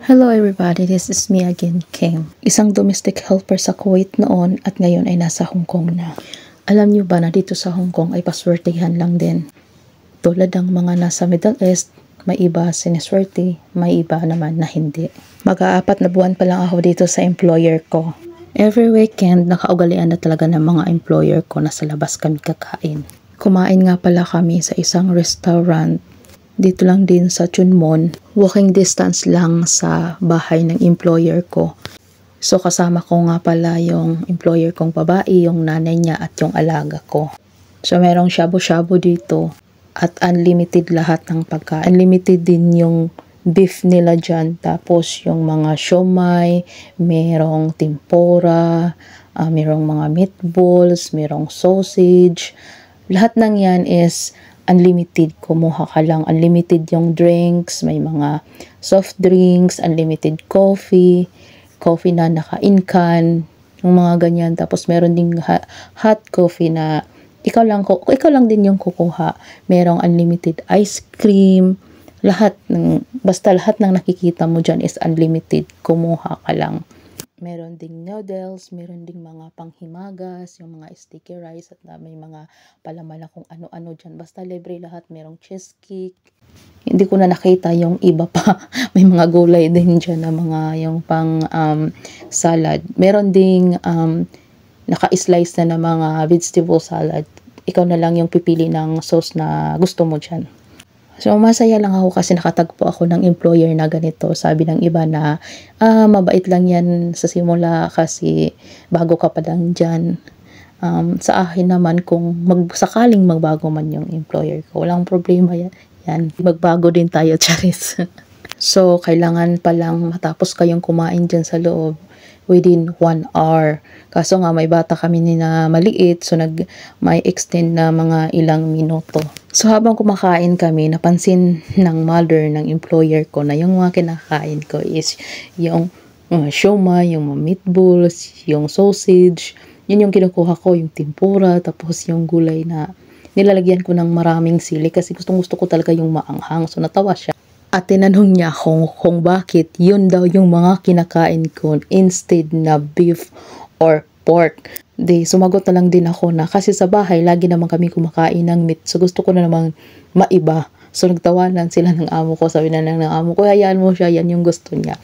Hello everybody, this is me again, Kim. Isang domestic helper sa Kuwait noon at ngayon ay nasa Hong Kong na. Alam niyo ba na dito sa Hong Kong ay paswertihan lang din. Tulad ng mga nasa Middle East, may iba siniswerte, may iba naman na hindi. Mag-aapat na buwan pa lang ako dito sa employer ko. Every weekend, nakaugalian na talaga ng mga employer ko na sa labas kami kakain. Kumain nga pala kami sa isang restaurant dito lang din sa Tuen Mun, walking distance lang sa bahay ng employer ko. So kasama ko nga pala yung employer kong babae, yung nanay niya at yung alaga ko. So merong shabu-shabu dito at unlimited lahat ng pagkain. Unlimited din yung beef nila dyan, tapos yung mga siomai, merong tempura, merong mga meatballs, merong sausage. Lahat ng yan is unlimited, kumuha ka lang. Unlimited yung drinks, may mga soft drinks, unlimited coffee na naka-in-can, yung mga ganyan. Tapos meron ding hot coffee na ikaw lang din yung kukuha. Merong unlimited ice cream, basta lahat ng nakikita mo dyan is unlimited, kumuha ka lang. Meron ding noodles, meron ding mga panghimagas, yung mga sticky rice at may mga palaman kung ano-ano dyan. Basta libre lahat, merong cheese cake. Hindi ko na nakita yung iba pa. May mga gulay din dyan na mga yung pang salad. Meron ding naka-slice na mga vegetable salad. Ikaw na lang yung pipili ng sauce na gusto mo dyan. So, masaya lang ako kasi nakatagpo ako ng employer na ganito. Sabi ng iba na, mabait lang yan sa simula kasi bago ka pa lang dyan. Sa akin naman, kung sakaling magbago man yung employer ko, walang problema yan. Magbago din tayo, charis. So, kailangan palang matapos kayong kumain dyan sa loob within 1 hour. Kaso nga, may bata kami na maliit, so may extend na mga ilang minuto. So, habang kumakain kami, napansin ng mother ng employer ko na yung mga kinakain ko is yung siomai, yung mga meatballs, yung sausage. Yun yung kinukuha ko, yung tempura, tapos yung gulay na nilalagyan ko ng maraming sili kasi gustong-gusto ko talaga yung maanghang. So, natawa siya. At tinanong niya kung bakit yun daw yung mga kinakain ko instead na beef or pork. Sumagot na lang din ako na kasi sa bahay lagi naman kami kumakain ng meat. So gusto ko na namang maiba. So nagtawanan sila ng amo ko. Sabi na lang ng amo ko, hayaan mo siya, yan yung gusto niya.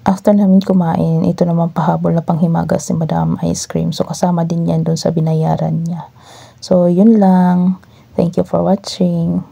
After namin kumain, ito naman pahabol na panghimagas si Madam Ice Cream. So kasama din yan dun sa binayaran niya. So yun lang. Thank you for watching.